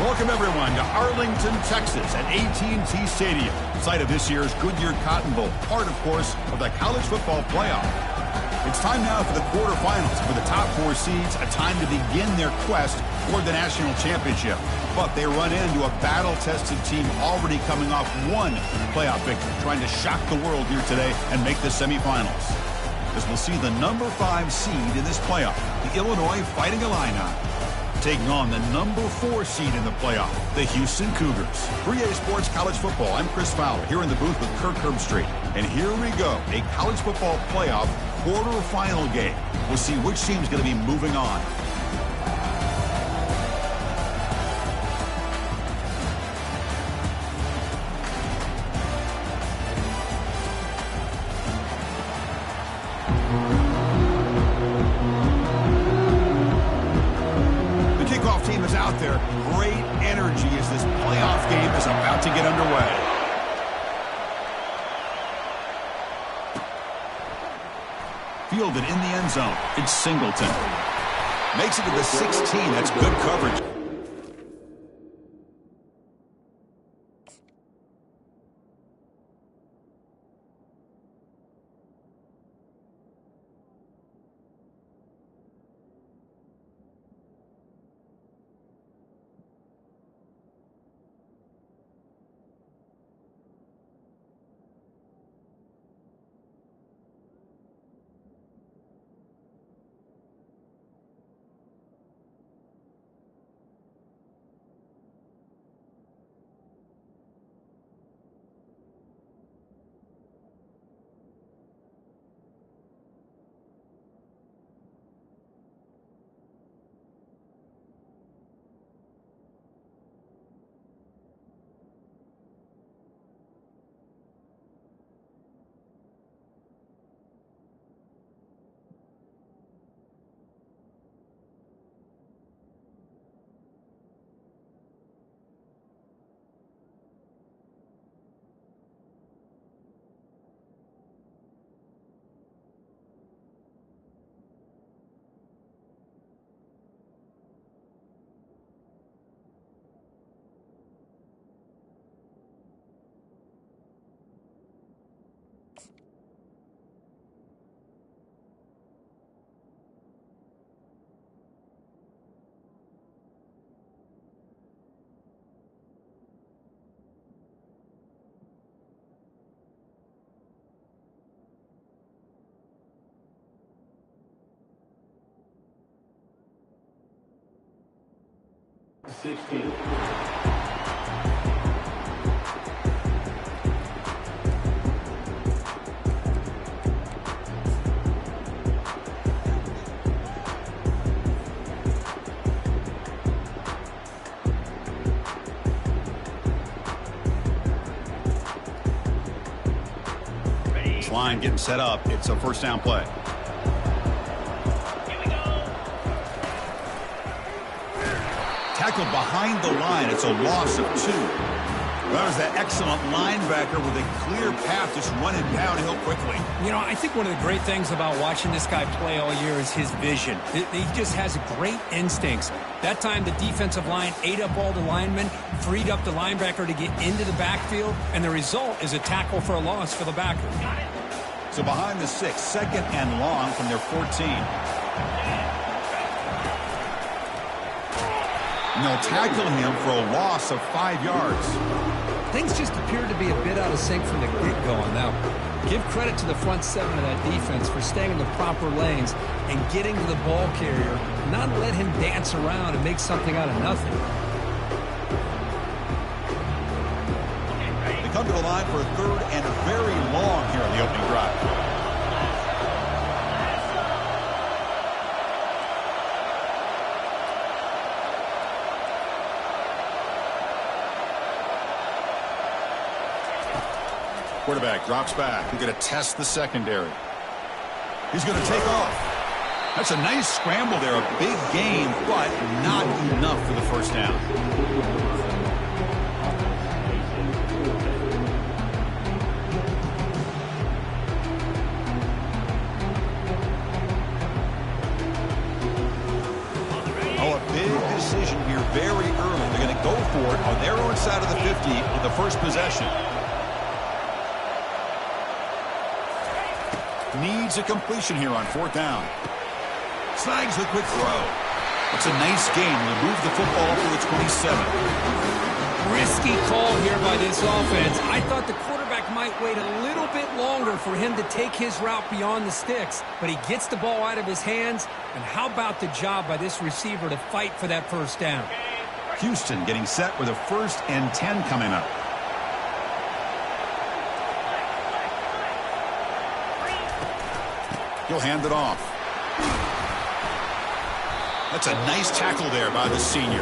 Welcome, everyone, to Arlington, Texas at AT&T Stadium, site of this year's Goodyear Cotton Bowl, part, of course, of the college football playoff. It's time now for the quarterfinals for the top 4 seeds, a time to begin their quest toward the national championship. But they run into a battle-tested team already coming off one playoff victory, trying to shock the world here today and make the semifinals. As we'll see the number 5 seed in this playoff, the Illinois Fighting Illini, taking on the number 4 seed in the playoff, the Houston Cougars. 3A Sports College Football, I'm Chris Fowler, here in the booth with Kirk Herbstreit. And here we go, a college football playoff quarterfinal game. We'll see which team's going to be moving on. Team is out there. Great energy as this playoff game is about to get underway. Fielded in the end zone. It's Singleton. Makes it to the 16. That's good coverage. Line getting set up. It's a first down play. Here we go. Tackled behind the line. It's a loss of 2. That was that excellent linebacker with a clear path just running downhill quickly. You know, I think one of the great things about watching this guy play all year is his vision. He just has great instincts. That time the defensive line ate up all the linemen, freed up the linebacker to get into the backfield, and the result is a tackle for a loss for the backer. Got it. So behind the 6, 2nd and long from their 14. And they'll tackle him for a loss of 5 yards. Things just appeared to be a bit out of sync from the get-go on that one. Give credit to the front 7 of that defense for staying in the proper lanes and getting to the ball carrier, not let him dance around and make something out of nothing. They come to the line for a 3rd and very long here in the opening drive. Quarterback drops back. He's going to test the secondary. He's going to take off. That's a nice scramble there. A big gain, but not enough for the first down. Oh, a big decision here. very early. They're going to go for it on their own side of the 50 on the first possession. Needs a completion here on 4th down. Snags the quick throw. It's a nice gain. They move the football to the 27. Risky call here by this offense. I thought the quarterback might wait a little bit longer for him to take his route beyond the sticks, but he gets the ball out of his hands. And how about the job by this receiver to fight for that first down? Houston getting set with a 1st and 10 coming up. He'll hand it off. That's a nice tackle there by the senior.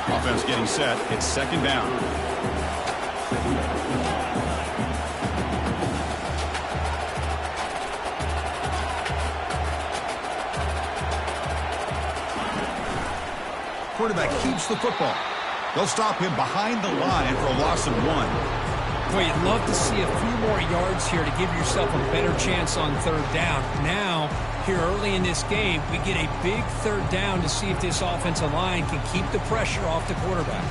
Offense getting set. It's 2nd down. Quarterback keeps the football. They'll stop him behind the line for a loss of 1. Boy, you'd love to see a few more yards here to give yourself a better chance on 3rd down. Now, here early in this game, we get a big 3rd down to see if this offensive line can keep the pressure off the quarterback.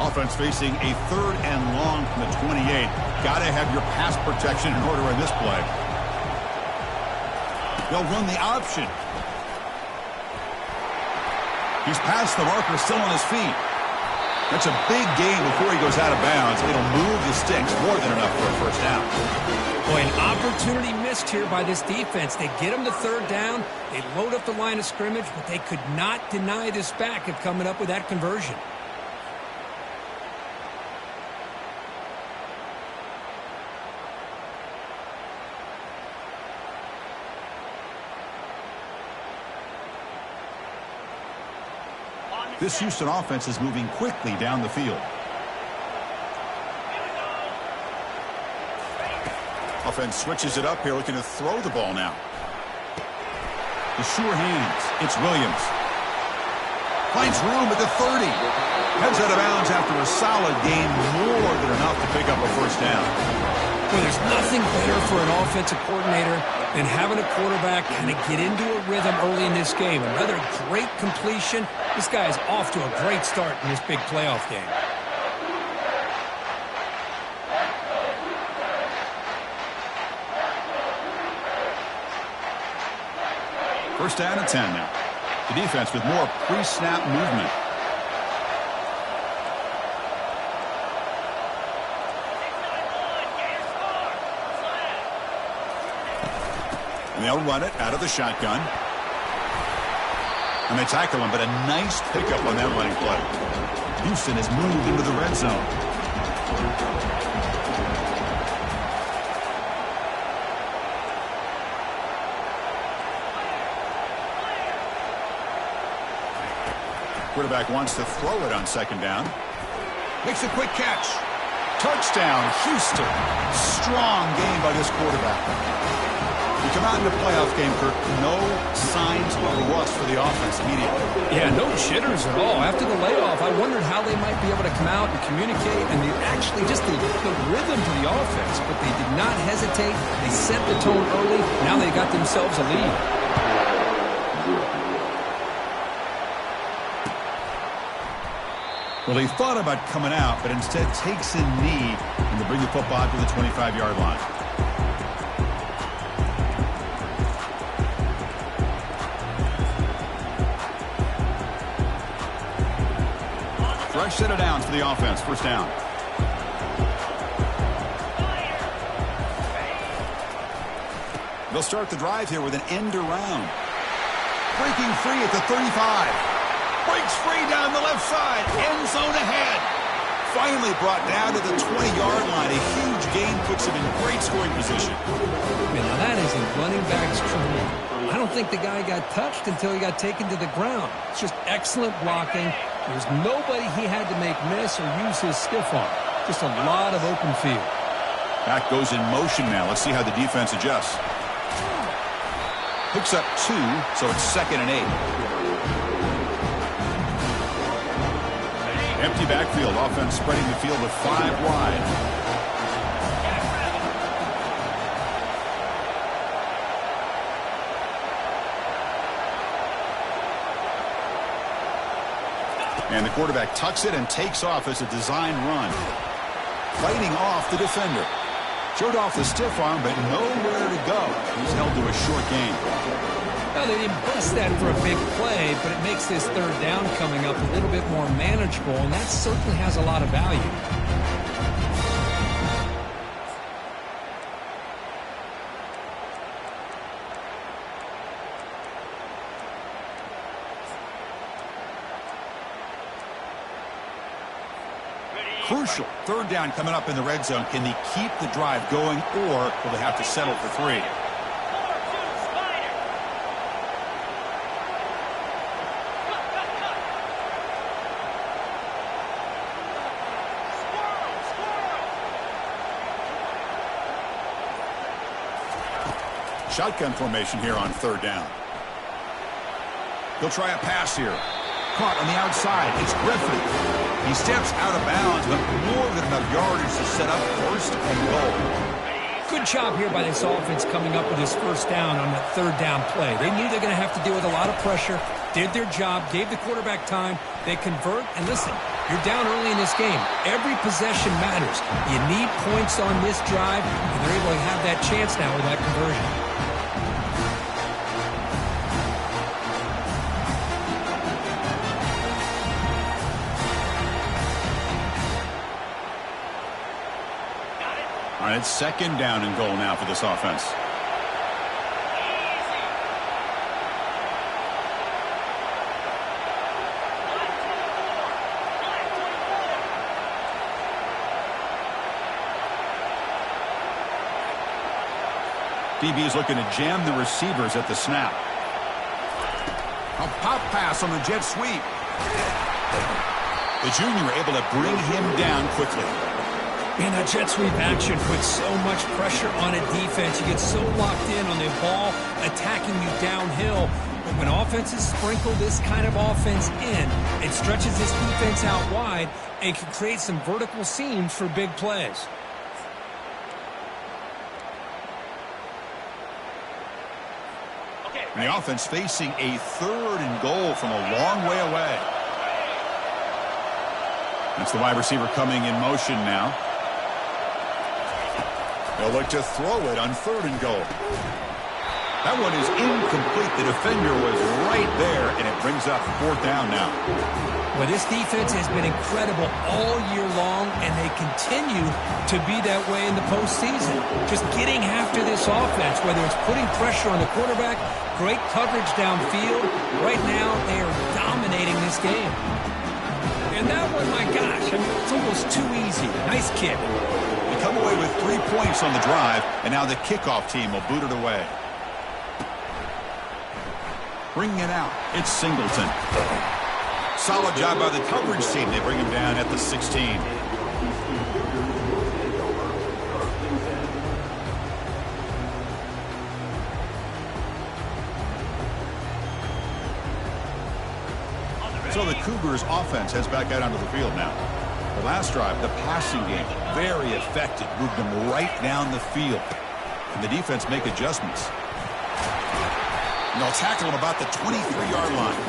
Offense facing a 3rd and long from the 28. Got to have your pass protection in order in this play. They'll run the option. He's past the marker, still on his feet. That's a big gain before he goes out of bounds. It'll move the sticks, more than enough for a 1st down. Boy, an opportunity missed here by this defense. They get him to 3rd down. They load up the line of scrimmage, but they could not deny this back of coming up with that conversion. This Houston offense is moving quickly down the field. Offense switches it up here, looking to throw the ball now. The sure hands. It's Williams. Finds room at the 30. Heads out of bounds after a solid gain, more than enough to pick up a 1st down. Well, there's nothing better for an offensive coordinator than having a quarterback kind of get into a rhythm early in this game. Another great completion. This guy is off to a great start in this big playoff game. First down and 10 now. The defense with more pre-snap movement. And they'll run it out of the shotgun. And they tackle him, but a nice pickup on that running play. Houston has moved into the red zone. Quarterback wants to throw it on 2nd down. Makes a quick catch. Touchdown, Houston. Strong game by this quarterback. You come out in the playoff game, Kirk, no signs of rust for the offense immediately. Yeah, no jitters at all. After the layoff, I wondered how they might be able to come out and communicate, and actually just the rhythm to the offense. But they did not hesitate. They set the tone early. Now they got themselves a lead. Well, he thought about coming out, but instead takes a knee and to bring the football to the 25-yard line. Fresh set of downs for the offense. 1st down. They'll start the drive here with an end around. Breaking free at the 35. Breaks free down the left side. End zone ahead. Finally brought down to the 20-yard line. A huge gain puts him in great scoring position. Man, now that is a running back's dream. I don't think the guy got touched until he got taken to the ground. It's just excellent blocking. There's nobody he had to make miss or use his stiff arm. Just a lot of open field. Back goes in motion now. Let's see how the defense adjusts. Picks up 2, so it's 2nd and 8. Empty backfield. Offense spreading the field with 5 wide. And the quarterback tucks it and takes off as a design run. Fighting off the defender. Showed off the stiff arm, but nowhere to go. He's held to a short gain. Well, they didn't bust that for a big play, but it makes this third down coming up a little bit more manageable, and that certainly has a lot of value. Crucial. Third down coming up in the red zone. Can they keep the drive going, or will they have to settle for 3? Shotgun formation here on third down. He'll try a pass here. Caught on the outside. It's Griffin. He steps out of bounds, but more than enough yardage to set up first and goal. Good job here by this offense coming up with his first down on that third down play. They knew they're going to have to deal with a lot of pressure, did their job, gave the quarterback time. They convert, and listen, you're down early in this game. Every possession matters. You need points on this drive, and they're able to have that chance now with that conversion. All right, it's second down and goal now for this offense. DB is looking to jam the receivers at the snap. A pop pass on the jet sweep. The junior able to bring him down quickly. Man, that jet sweep action puts so much pressure on a defense. You get so locked in on the ball attacking you downhill. But when offenses sprinkle this kind of offense in, it stretches this defense out wide and can create some vertical seams for big plays. And the offense facing a third and goal from a long way away. That's the wide receiver coming in motion now. They'll look to throw it on third and goal. That one is incomplete. The defender was right there, and it brings up fourth down now. Well, this defense has been incredible all year long, and they continue to be that way in the postseason. Just getting after this offense, whether it's putting pressure on the quarterback, great coverage downfield. Right now, they are dominating this game. And that one, my gosh, I mean, it's almost too easy. Nice kick. They come away with 3 points on the drive, and now the kickoff team will boot it away. Bringing it out, it's Singleton. Solid job by the coverage team. They bring him down at the 16. So the Cougars offense heads back out onto the field now. The last drive, the passing game, very effective. Moved them right down the field. And the defense make adjustments. And they'll tackle him about the 23-yard line.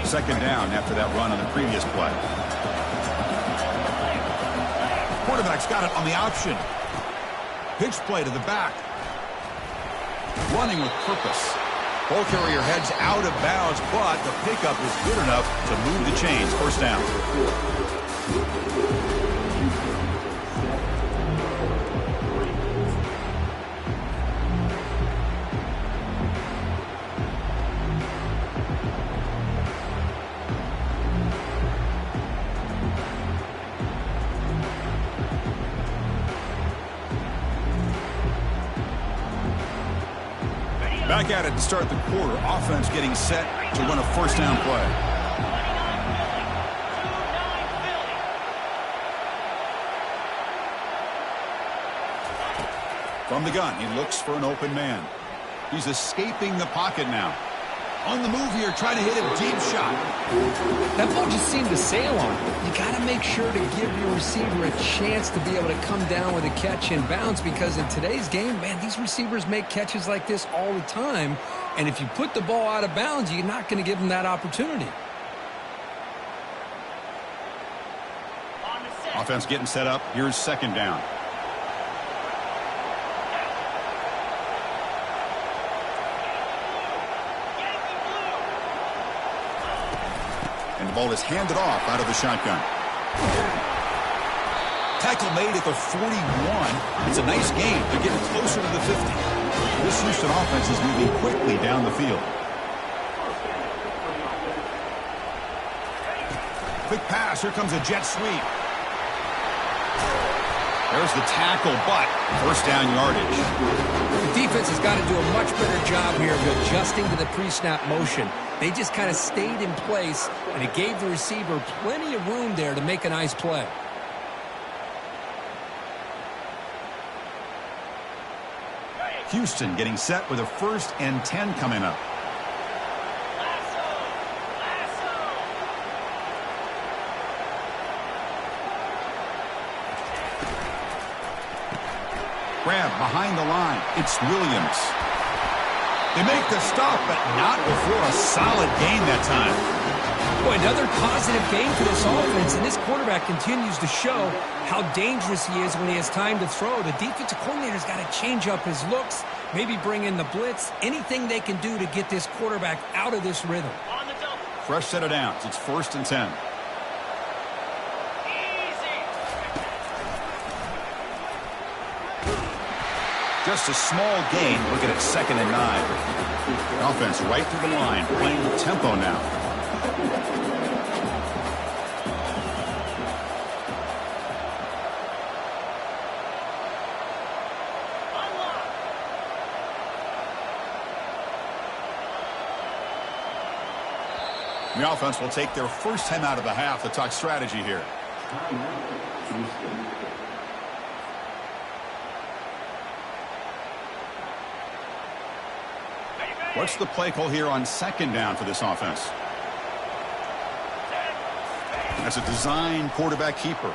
Second down after that run on the previous play. Quarterback's got it on the option. Pitch play to the back. Running with purpose. Ball carrier heads out of bounds, but the pickup is good enough to move the chains. First down. Back at it to start the quarter. Offense getting set to run a first down play. From the gun, he looks for an open man. He's escaping the pocket now. On the move here, trying to hit a deep shot. That ball just seemed to sail on him. You got to make sure to give your receiver a chance to be able to come down with a catch and bounce, because in today's game, man, these receivers make catches like this all the time. And if you put the ball out of bounds, you're not going to give them that opportunity. Offense getting set up. Here's second down. And the ball is handed off out of the shotgun. Tackle made at the 41. It's a nice gain. They're getting closer to the 50. This Houston offense is moving quickly down the field. Quick pass. Here comes a jet sweep. There's the tackle, but first down yardage. The defense has got to do a much better job here of adjusting to the pre-snap motion. They just kind of stayed in place, and it gave the receiver plenty of room there to make a nice play. Houston getting set with a 1st and 10 coming up. Grab behind the line. It's Williams. They make the stop, but not before a solid gain that time. Boy, another positive gain for this offense, and this quarterback continues to show how dangerous he is when he has time to throw. The defensive coordinator's got to change up his looks, maybe bring in the blitz, anything they can do to get this quarterback out of this rhythm. Fresh set of downs. It's 1st and 10. Just a small gain. Looking at 2nd and 9. Offense right to the line, playing with tempo now. The offense will take their first time out of the half to talk strategy here. What's the play call here on 2nd down for this offense? That's a design quarterback keeper.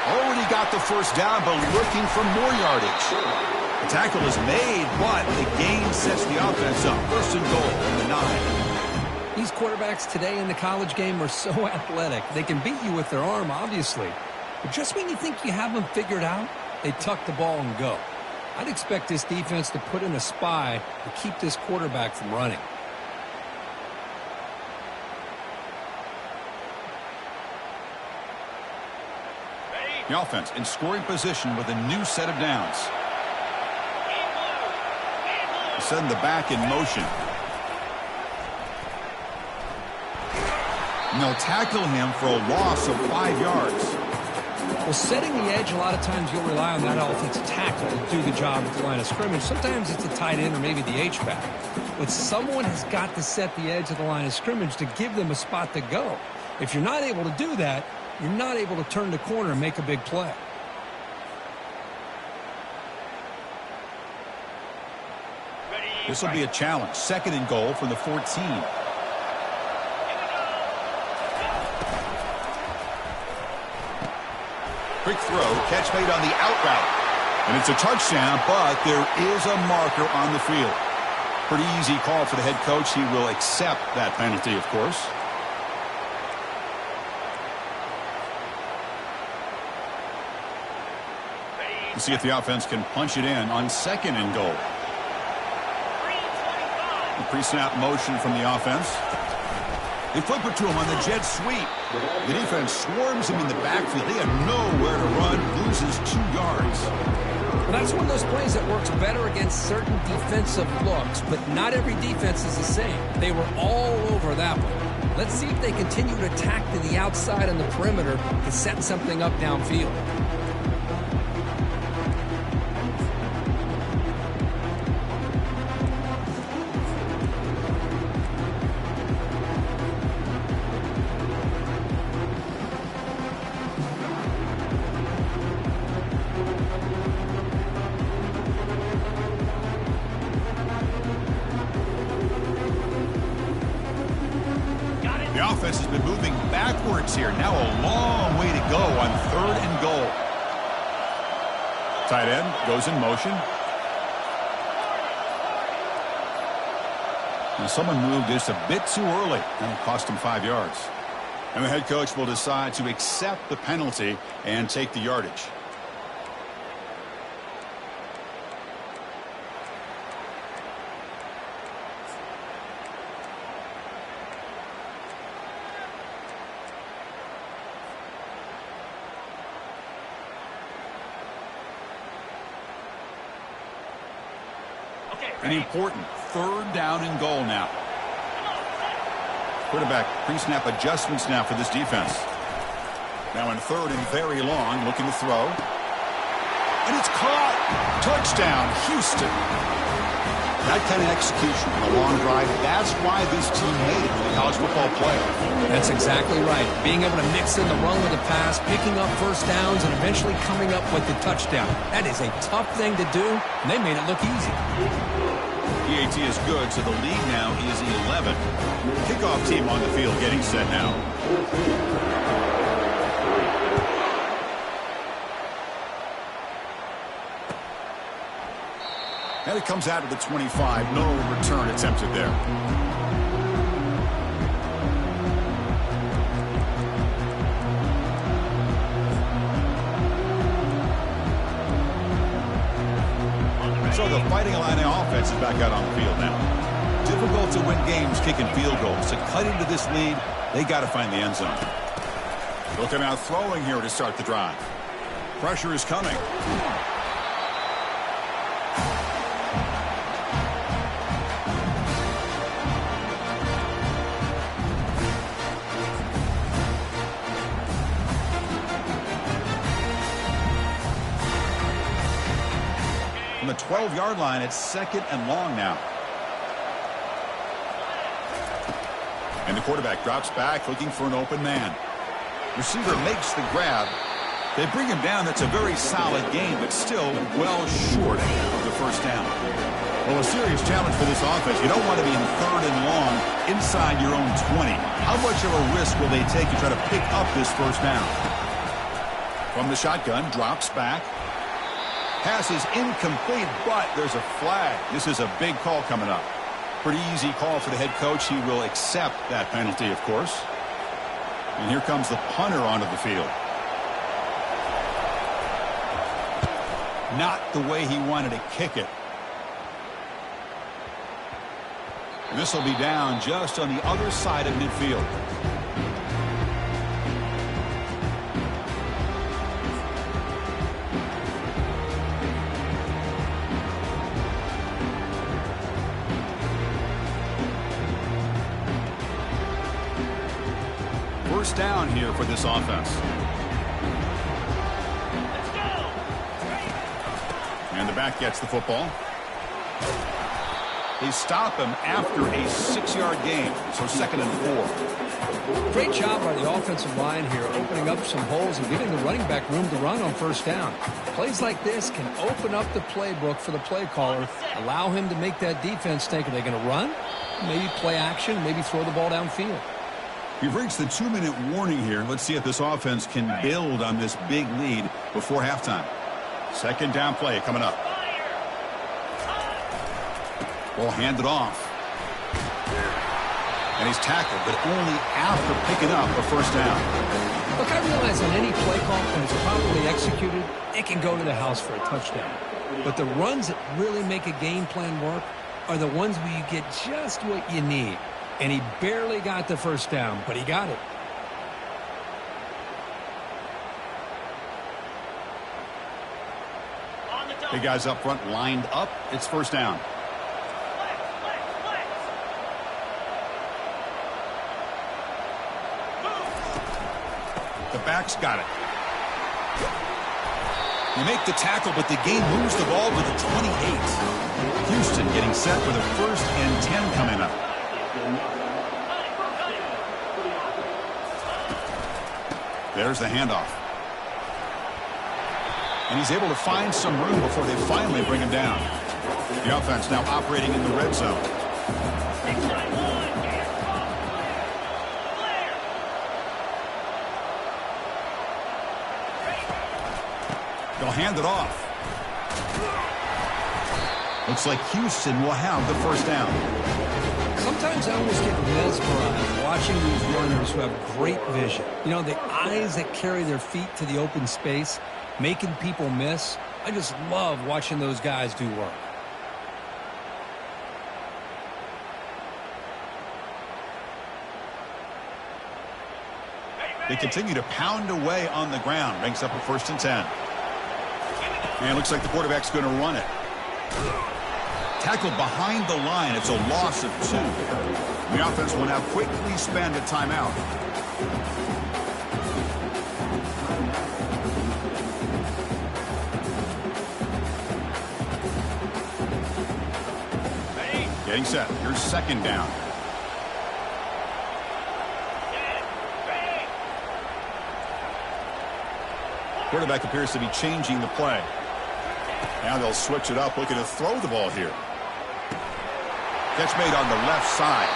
Already got the first down, but looking for more yardage. The tackle is made, but the gain sets the offense up. 1st and goal from the 9. These quarterbacks today in the college game are so athletic. They can beat you with their arm, obviously. But just when you think you have them figured out, they tuck the ball and go. I'd expect this defense to put in a spy to keep this quarterback from running. The offense in scoring position with a new set of downs. Send the back in motion. And they'll tackle him for a loss of 5 yards. Well, setting the edge, a lot of times you'll rely on that offensive tackle to do the job at the line of scrimmage. Sometimes it's a tight end or maybe the H-back. But someone has got to set the edge of the line of scrimmage to give them a spot to go. If you're not able to do that, you're not able to turn the corner and make a big play. This will be a challenge. 2nd and goal from the 14. Quick throw, catch made on the out route. And it's a touchdown, but there is a marker on the field. Pretty easy call for the head coach. He will accept that penalty, of course. Let's see if the offense can punch it in on 2nd and goal. The pre-snap motion from the offense. They flip it to him on the jet sweep. The defense swarms him in the backfield. He had nowhere to run, loses 2 yards. Well, that's one of those plays that works better against certain defensive looks, but not every defense is the same. They were all over that one. Let's see if they continue to attack to the outside on the perimeter to set something up downfield. The offense has been moving backwards here. Now a long way to go on 3rd and goal. Tight end goes in motion. And someone moved just a bit too early, and it cost him 5 yards. And the head coach will decide to accept the penalty and take the yardage. An important 3rd down and goal now. Quarterback pre-snap adjustments now for this defense. Now in 3rd and very long, looking to throw. And it's caught. Touchdown, Houston. That kind of execution on a long drive, that's why this team made it in the college football playoff. That's exactly right. Being able to mix in the run with the pass, picking up first downs, and eventually coming up with the touchdown. That is a tough thing to do, and they made it look easy. PAT is good, so the lead now is 11. Kickoff team on the field getting set now. And it comes out of the 25. No return attempted there. So the Fighting Illini offense is back out on the field now. Difficult to win games kicking field goals. To cut into this lead, they got to find the end zone. Looking out throwing here to start the drive. Pressure is coming. From the 12-yard line, it's 2nd and long now. And the quarterback drops back, looking for an open man. Receiver makes the grab. They bring him down. That's a very solid game, but still well short of the first down. Well, a serious challenge for this offense. You don't want to be in 3rd and long inside your own 20. How much of a risk will they take to try to pick up this first down? From the shotgun, drops back. Pass is incomplete, but there's a flag. This is a big call coming up. Pretty easy call for the head coach. He will accept that penalty, of course. And here comes the punter onto the field. Not the way he wanted to kick it. And this will be down just on the other side of midfield. First down here for this offense. Let's go. And the back gets the football. They stop him after a 6-yard gain, so 2nd and 4. Great job by the offensive line here, opening up some holes and giving the running back room to run on first down. Plays like this can open up the playbook for the play caller, allow him to make that defense think, are they going to run? Maybe play action, maybe throw the ball downfield. We've reached the 2-minute warning here. Let's see if this offense can build on this big lead before halftime. 2nd down play coming up. Ball handed off. And he's tackled, but only after picking up a first down. Look, I realize on any play call, when it's properly executed, it can go to the house for a touchdown. But the runs that really make a game plan work are the ones where you get just what you need. And he barely got the first down, but he got it. The guys up front lined up. It's first down. The back's got it. You make the tackle, but the game moves the ball to the 28. Houston getting set for the 1st and 10 coming up. There's the handoff. And he's able to find some room before they finally bring him down. The offense now operating in the red zone. They'll hand it off. Looks like Houston will have the first down. Sometimes I almost get mesmerized watching these runners who have great vision. You know, the eyes that carry their feet to the open space, making people miss. I just love watching those guys do work. They continue to pound away on the ground. Brings up a 1st and 10. And it looks like the quarterback's going to run it. Tackled behind the line. It's a loss of 2. The offense will now quickly spend a timeout. Getting set. Here's 2nd down. Quarterback appears to be changing the play. Now they'll switch it up, looking to throw the ball here. Catch made on the left side.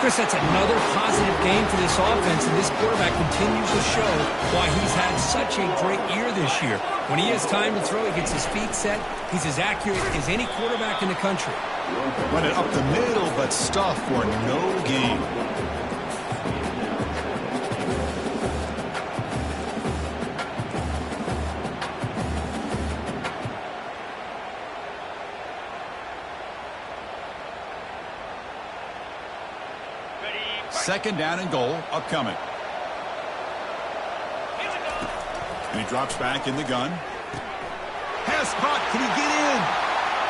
Chris, that's another positive game for this offense, and this quarterback continues to show why he's had such a great year this year. When he has time to throw, he gets his feet set. He's as accurate as any quarterback in the country. Run it up the middle, but stuff for no gain. Second down and goal upcoming. And he drops back in the gun. Pass caught. Can he get in?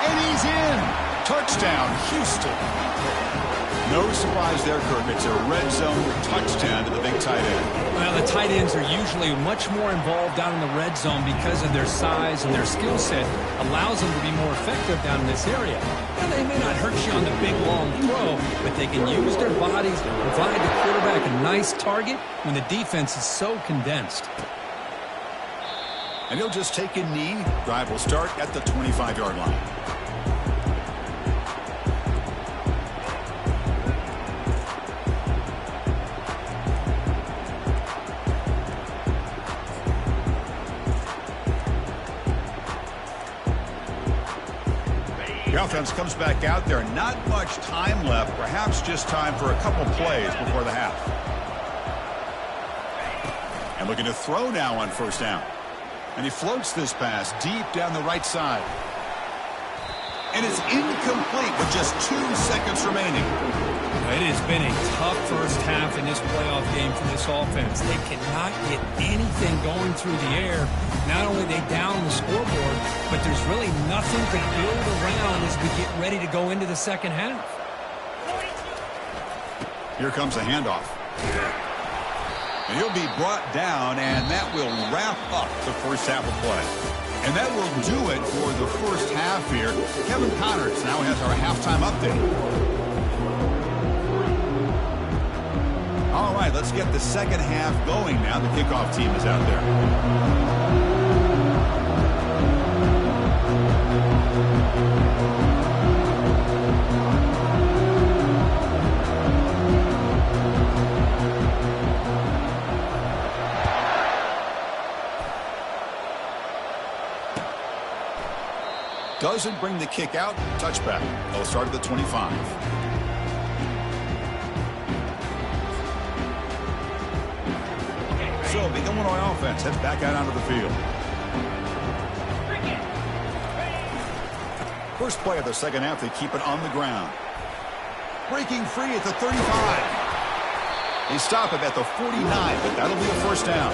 And he's in. Touchdown, Houston. No surprise there, Kirk. It's a red zone touchdown to the big tight end. Well, the tight ends are usually much more involved down in the red zone because of their size and their skill set allows them to be more effective down in this area. Now, they may not hurt you on the big, long throw, but they can use their bodies to provide the quarterback a nice target when the defense is so condensed. And he'll just take a knee. Drive will start at the 25-yard line. The offense comes back out there. Not much time left. Perhaps just time for a couple plays before the half. And looking to throw now on 1st down. And he floats this pass deep down the right side. And it's incomplete with just 2 seconds remaining. It has been a tough first half in this playoff game for this offense. They cannot get anything going through the air. Not only are they down the scoreboard, but there's really nothing to build around as we get ready to go into the second half. Here comes a handoff. And he'll be brought down, and that will wrap up the first half of play. And that will do it for the first half here. Kevin Connors now has our halftime update. All right, let's get the second half going now. The kickoff team is out there. Doesn't bring the kick out. Touchback. They'll start at the 25. So the Illinois offense heads back out onto the field. First play of the second half, they keep it on the ground. Breaking free at the 35. They stop him at the 49, but that'll be a first down.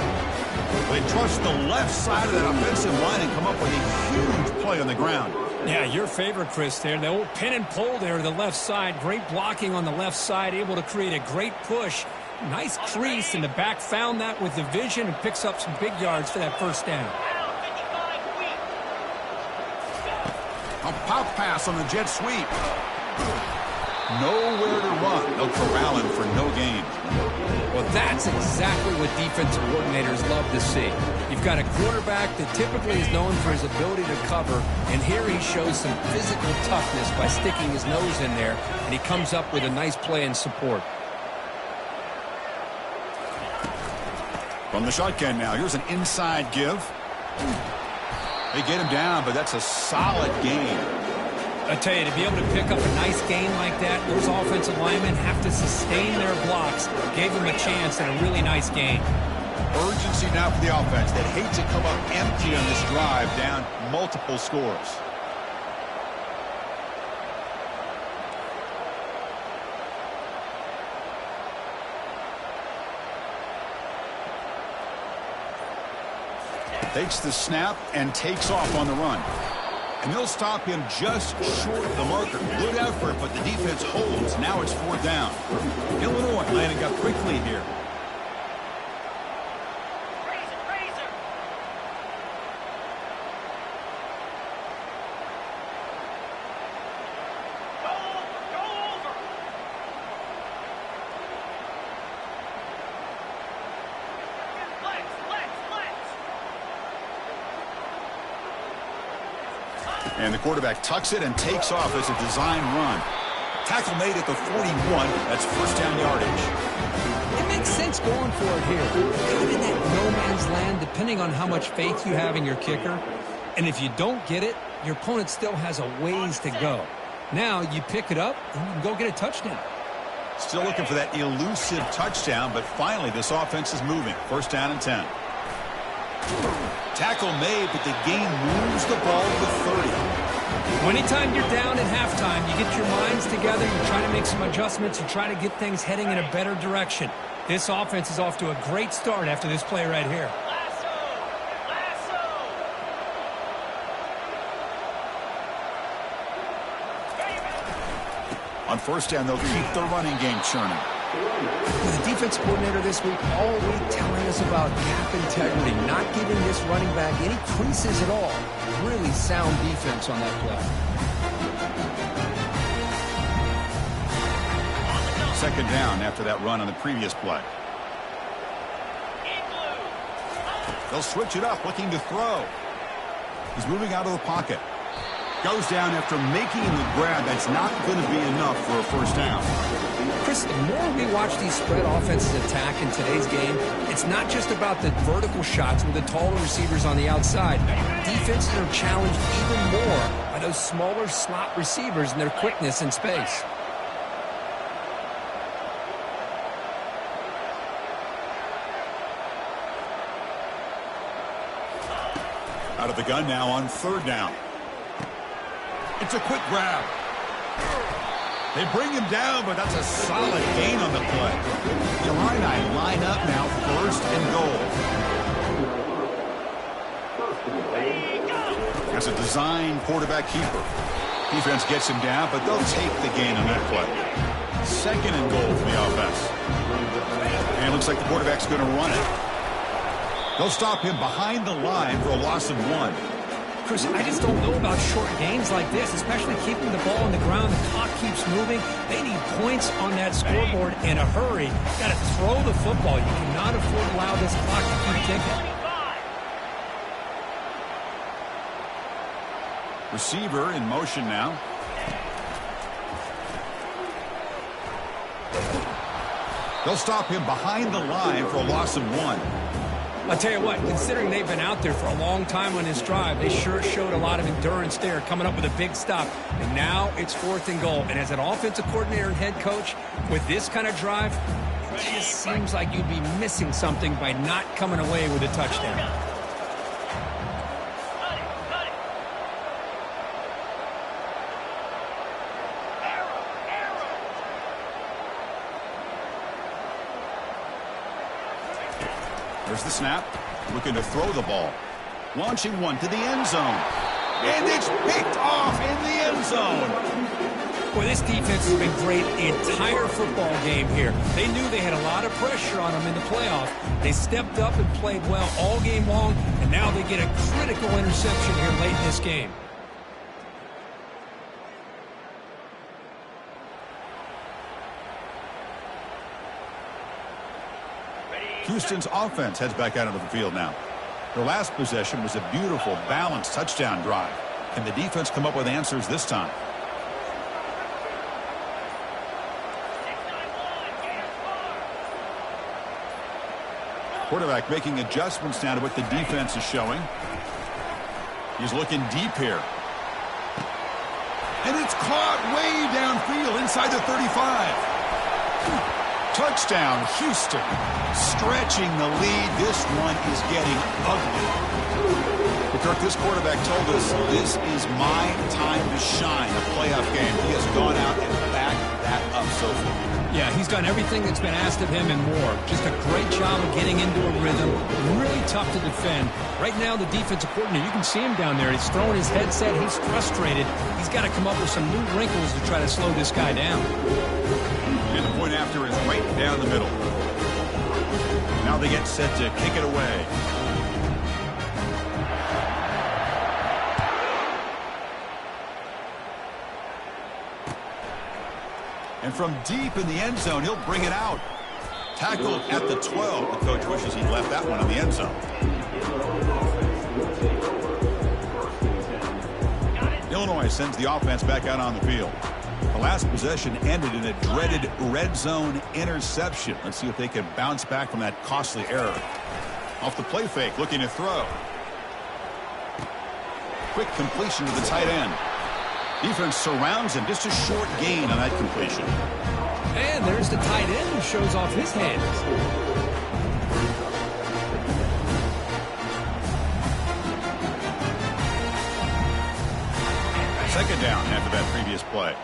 They trust the left side of that offensive line and come up with a huge play on the ground. Yeah, your favorite, Chris, there. The old pin and pull there to the left side. Great blocking on the left side, able to create a great push. Nice crease, and the back found that with the vision and picks up some big yards for that first down. A pop pass on the jet sweep. Nowhere to run. They'll corral him for no gain. Well, that's exactly what defensive coordinators love to see. You've got a quarterback that typically is known for his ability to cover, and here he shows some physical toughness by sticking his nose in there, and he comes up with a nice play in support. From the shotgun now, here's an inside give. They get him down, but that's a solid gain. I tell you, to be able to pick up a nice gain like that, those offensive linemen have to sustain their blocks. Gave them a chance and a really nice gain. Urgency now for the offense that hate to come up empty on this drive, down multiple scores. Takes the snap and takes off on the run. And they'll stop him just short of the marker. Look out for it, but the defense holds. Now it's 4th down. Illinois lining up quickly here. And the quarterback tucks it and takes off as a design run. Tackle made at the 41. That's 1st down yardage. It makes sense going for it here. Kind of in that no man's land, depending on how much faith you have in your kicker. And if you don't get it, your opponent still has a ways to go. Now you pick it up and you can go get a touchdown. Still looking for that elusive touchdown, but finally this offense is moving. 1st down and 10. Tackle made, but the gain moves the ball to 30. Anytime you're down at halftime, you get your minds together, you try to make some adjustments, you try to get things heading in a better direction. This offense is off to a great start after this play right here. On 1st down, they'll keep the running game churning. The defense coordinator this week all week telling us about gap integrity, not giving this running back any creases at all. Really sound defense on that play. 2nd down after that run on the previous play. They'll switch it up, looking to throw. He's moving out of the pocket. Goes down after making the grab. That's not going to be enough for a 1st down. Chris, the more we watch these spread offenses attack in today's game, it's not just about the vertical shots with the taller receivers on the outside. Defenses are challenged even more by those smaller slot receivers and their quickness in space. Out of the gun now on 3rd down. It's a quick grab. They bring him down, but that's a solid gain on the play. The Illini line up now, 1st and goal. As a design quarterback keeper. Defense gets him down, but they'll take the gain on that play. 2nd and goal for the offense. And it looks like the quarterback's going to run it. They'll stop him behind the line for a loss of 1. Chris, I just don't know about short gains like this, especially keeping the ball on the ground. The clock keeps moving. They need points on that scoreboard in a hurry. Got to throw the football. You cannot afford to allow this clock to keep ticking. Receiver in motion now. They'll stop him behind the line for a loss of 1. I'll tell you what, considering they've been out there for a long time on this drive, they sure showed a lot of endurance there, coming up with a big stop. And now it's 4th and goal. And as an offensive coordinator and head coach, with this kind of drive, it just seems like you'd be missing something by not coming away with a touchdown. There's the snap. Looking to throw the ball. Launching one to the end zone. And it's picked off in the end zone. Boy, this defense has been great the entire football game here. They knew they had a lot of pressure on them in the playoff. They stepped up and played well all game long, and now they get a critical interception here late in this game. Houston's offense heads back out onto the field now. Their last possession was a beautiful, balanced touchdown drive. Can the defense come up with answers this time? Quarterback making adjustments now to what the defense is showing. He's looking deep here. And it's caught way downfield inside the 35. Touchdown, Houston. Stretching the lead. This one is getting ugly. But Kirk, this quarterback told us this is my time to shine, a playoff game. He has gone out and backed that up so far. Yeah, he's done everything that's been asked of him and more. Just a great job of getting into a rhythm. Really tough to defend. Right now, the defensive coordinator, you can see him down there. He's throwing his headset. He's frustrated. He's got to come up with some new wrinkles to try to slow this guy down. And the point after is right down the middle. Now they get set to kick it away. And from deep in the end zone, he'll bring it out. Tackled at the 12. The coach wishes he'd left that one in the end zone. Illinois sends the offense back out on the field. The last possession ended in a dreaded red zone interception. Let's see if they can bounce back from that costly error. Off the play fake, looking to throw. Quick completion to the tight end. Defense surrounds him. Just a short gain on that completion. And there's the tight end who shows off his hands. Second down after that previous play.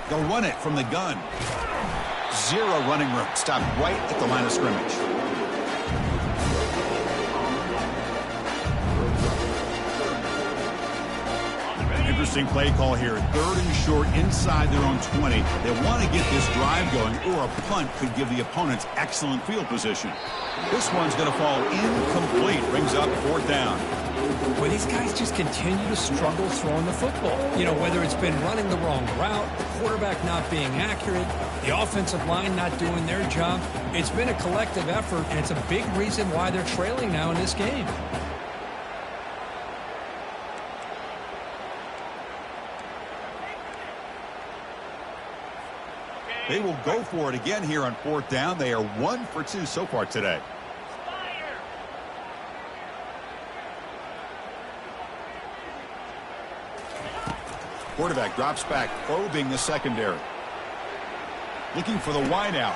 They'll run it from the gun. Zero running room. Stopped right at the line of scrimmage. Interesting play call here. 3rd and short inside their own 20. They want to get this drive going, or a punt could give the opponents excellent field position. This one's going to fall incomplete. Brings up 4th down. Well, these guys just continue to struggle throwing the football. You know, whether it's been running the wrong route, the quarterback not being accurate, the offensive line not doing their job. It's been a collective effort, and it's a big reason why they're trailing now in this game. They will go for it again here on 4th down. They are 1 for 2 so far today. Quarterback drops back, probing the secondary. Looking for the wideout.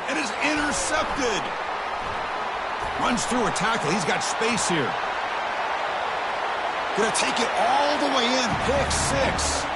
And is intercepted. Runs through a tackle. He's got space here. Going to take it all the way in. Pick 6.